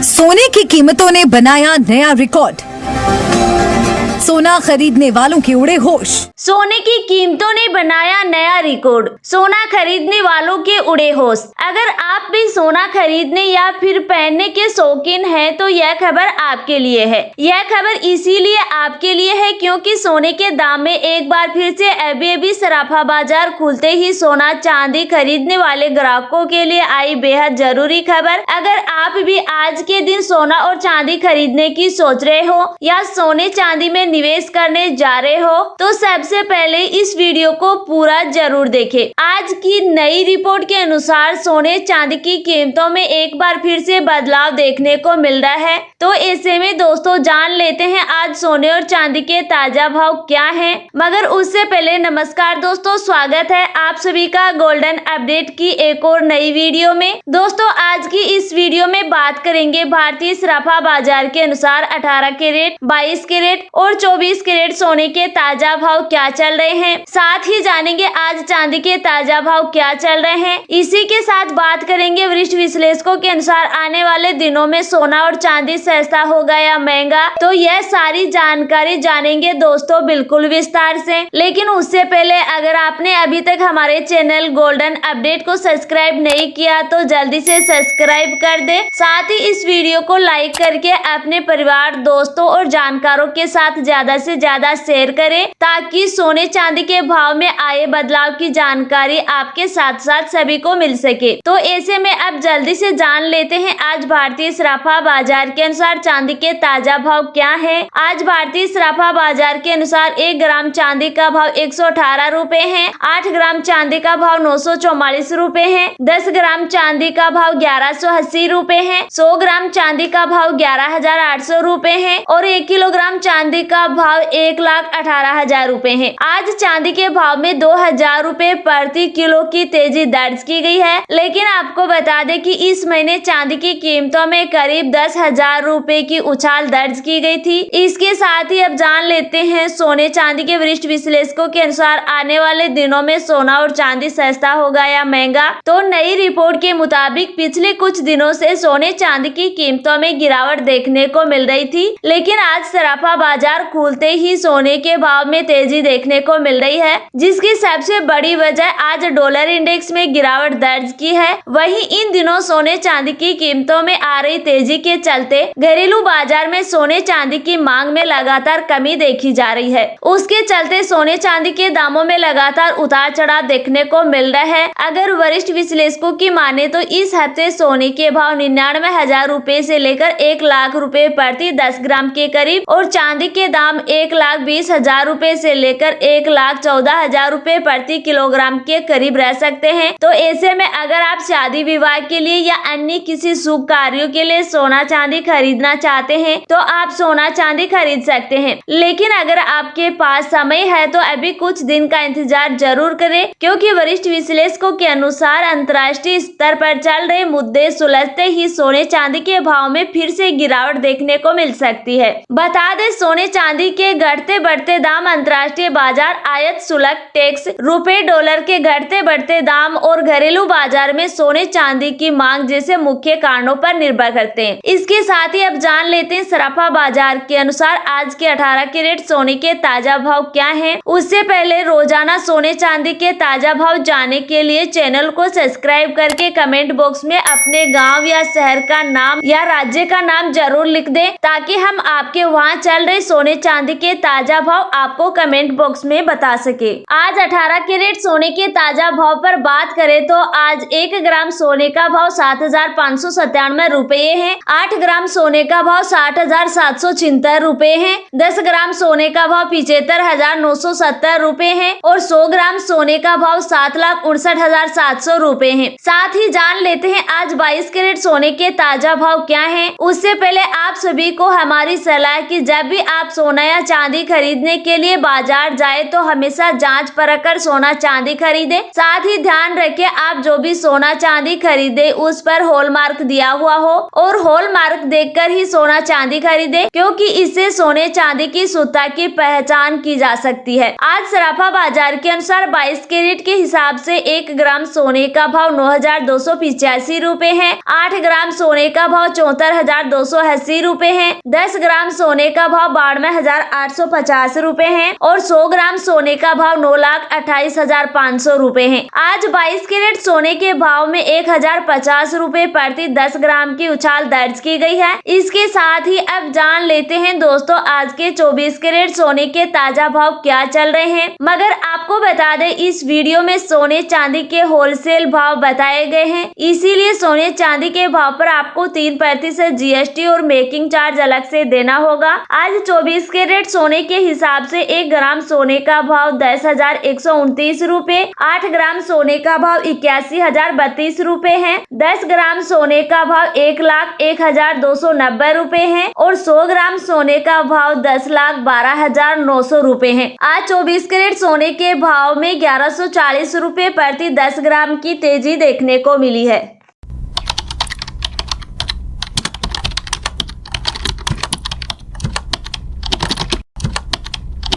सोने की कीमतों ने बनाया नया रिकॉर्ड, सोना खरीदने वालों के उड़े होश। सोने की कीमतों ने बनाया नया रिकॉर्ड, सोना खरीदने वालों के उड़े होश। अगर आप भी सोना खरीदने या फिर पहनने के शौकीन हैं तो यह खबर आपके लिए है। यह खबर इसीलिए आपके लिए है क्योंकि सोने के दाम में एक बार फिर से अभी सराफा बाजार खुलते ही सोना चांदी खरीदने वाले ग्राहकों के लिए आई बेहद जरूरी खबर। अगर आप भी आज के दिन सोना और चांदी खरीदने की सोच रहे हो या सोने चांदी में निवेश करने जा रहे हो तो सबसे पहले इस वीडियो को पूरा जरूर देखें। आज की नई रिपोर्ट के अनुसार सोने चांदी की कीमतों में एक बार फिर से बदलाव देखने को मिल रहा है। तो ऐसे में दोस्तों जान लेते हैं आज सोने और चांदी के ताजा भाव क्या हैं। मगर उससे पहले नमस्कार दोस्तों, स्वागत है आप सभी का गोल्डन अपडेट की एक और नई वीडियो में। दोस्तों आज की इस वीडियो में बात करेंगे भारतीय सराफा बाजार के अनुसार 18 कैरेट, 22 कैरेट और 24 कैरेट सोने के ताजा भाव क्या चल रहे हैं। साथ ही जानेंगे आज चांदी के ताजा भाव क्या चल रहे हैं। इसी के साथ बात करेंगे वरिष्ठ विश्लेषकों के अनुसार आने वाले दिनों में सोना और चांदी सस्ता होगा या महंगा। तो यह सारी जानकारी जानेंगे दोस्तों बिल्कुल विस्तार से। लेकिन उससे पहले अगर आपने अभी तक हमारे चैनल गोल्डन अपडेट को सब्सक्राइब नहीं किया तो जल्दी से सब्सक्राइब कर दे। साथ ही इस वीडियो को लाइक करके अपने परिवार, दोस्तों और जानकारों के साथ ज्यादा से ज्यादा शेयर करें ताकि सोने चांदी के भाव में आए बदलाव की जानकारी आपके साथ साथ सभी को मिल सके। तो ऐसे में अब जल्दी से जान लेते हैं आज भारतीय सराफा बाजार के अनुसार चांदी के ताजा भाव क्या है। आज भारतीय सराफा बाजार के अनुसार 1 ग्राम चांदी का भाव 118 रुपए है, 8 ग्राम चांदी का भाव 944 रुपए है, 10 ग्राम चांदी का भाव 1180 रुपए है, 100 ग्राम चांदी का भाव 11,800 रुपए है और 1 किलोग्राम चांदी का भाव 1,18,000 रुपए है। आज चांदी के भाव में 2,000 रुपए प्रति किलो की तेजी दर्ज की गई है। लेकिन आपको बता दें कि इस महीने चांदी की कीमतों में करीब 10,000 रुपए की उछाल दर्ज की गई थी। इसके साथ ही अब जान लेते हैं सोने चांदी के वरिष्ठ विश्लेषकों के अनुसार आने वाले दिनों में सोना और चांदी सस्ता होगा या महंगा। तो नई रिपोर्ट के मुताबिक पिछले कुछ दिनों से सोने चांदी की कीमतों में गिरावट देखने को मिल रही थी, लेकिन आज सराफा बाजार खुलते ही सोने के भाव में तेजी देखने को मिल रही है, जिसकी सबसे बड़ी वजह आज डॉलर इंडेक्स में गिरावट दर्ज की है। वहीं इन दिनों सोने चांदी की कीमतों में आ रही तेजी के चलते घरेलू बाजार में सोने चांदी की मांग में लगातार कमी देखी जा रही है। उसके चलते सोने चांदी के दामों में लगातार उतार चढ़ाव देखने को मिल रहा है। अगर वरिष्ठ विश्लेषकों की माने तो इस हफ्ते सोने के भाव 99,000 रुपए से लेकर 1 लाख रुपए प्रति 10 ग्राम के करीब और चांदी के दाम 1,20,000 रुपए से लेकर 1,14,000 रुपए प्रति किलोग्राम के करीब रह सकते हैं। तो ऐसे में अगर आप शादी विवाह के लिए या अन्य किसी शुभ कार्यों के लिए सोना चांदी खरीदना चाहते हैं तो आप सोना चांदी खरीद सकते हैं। लेकिन अगर आपके पास समय है तो अभी कुछ दिन का इंतजार जरूर करें, क्योंकि वरिष्ठ विश्लेषकों के अनुसार अंतर्राष्ट्रीय स्तर पर चल रहे मुद्दे सुलझते ही सोने चांदी के भाव में फिर से गिरावट देखने को मिल सकती है। बता दें सोने चांदी के घटते बढ़ते दाम अंतर्राष्ट्रीय बाजार, आयात शुल्क, टैक्स, रुपए डॉलर के घटते बढ़ते दाम और घरेलू बाजार में सोने चांदी की मांग जैसे मुख्य कारणों पर निर्भर करते हैं। इसके साथ ही अब जान लेते हैं सराफा बाजार के अनुसार आज के 18 कैरेट सोने के ताजा भाव क्या है। उससे पहले रोजाना सोने चांदी के ताजा भाव जानने के लिए चैनल को सब्सक्राइब करके कमेंट बॉक्स में अपने गाँव या शहर का नाम या राज्य का नाम जरूर लिख दे ताकि हम आपके वहाँ चल रहे सोने चांदी के ताजा भाव आपको कमेंट बॉक्स में बता सके। आज 18 कैरेट सोने के ताजा भाव पर बात करें तो आज 1 ग्राम सोने का भाव 7,597 रुपए है, 8 ग्राम सोने का भाव 60,776 रुपए है, 10 ग्राम सोने का भाव 75,970 रुपए है और 100 ग्राम सोने का भाव 7,59,700 रुपए है। साथ ही जान लेते हैं आज 22 कैरेट सोने के ताजा भाव क्या है। उससे पहले आप सभी को हमारी सलाह की जब भी आप सोना या चांदी खरीदने के लिए बाजार जाए तो हमेशा जांच परख कर सोना चांदी खरीदे। साथ ही ध्यान रखें आप जो भी सोना चांदी खरीदे उस पर हॉलमार्क दिया हुआ हो और हॉलमार्क देखकर ही सोना चांदी खरीदे, क्योंकि इससे सोने चांदी की शुद्धता की पहचान की जा सकती है। आज सराफा बाजार के अनुसार 22 कैरेट के हिसाब से 1 ग्राम सोने का भाव 9,285 रूपए है। 8 ग्राम सोने का भाव 74,280 रूपए है। 10 ग्राम सोने का भाव 92,850 रूपए है और 100 ग्राम सोने का भाव 9,28,500 रूपए है। आज 22 कैरेट सोने के भाव में 1,050 रूपए प्रति 10 ग्राम की उछाल दर्ज की गई है। इसके साथ ही अब जान लेते हैं दोस्तों आज के 24 कैरेट सोने के ताजा भाव क्या चल रहे हैं। मगर आपको बता दें इस वीडियो में सोने चांदी के होलसेल भाव बताए गए हैं, इसीलिए सोने चांदी के भाव पर आपको 3% जीएसटी और मेकिंग चार्ज अलग से देना होगा। आज 24 कैरेट सोने के हिसाब से 1 ग्राम सोने का भाव 10,129 रूपए, 8 ग्राम सोने का भाव 81,032 रूपए है, 10 ग्राम सोने का भाव 1,01,290 रूपए है और 100 ग्राम सोने का भाव 10,12,900 रूपए है। आज 24 कैरेट सोने के भाव में 1140 रूपए प्रति 10 ग्राम की तेजी देखने को मिली है।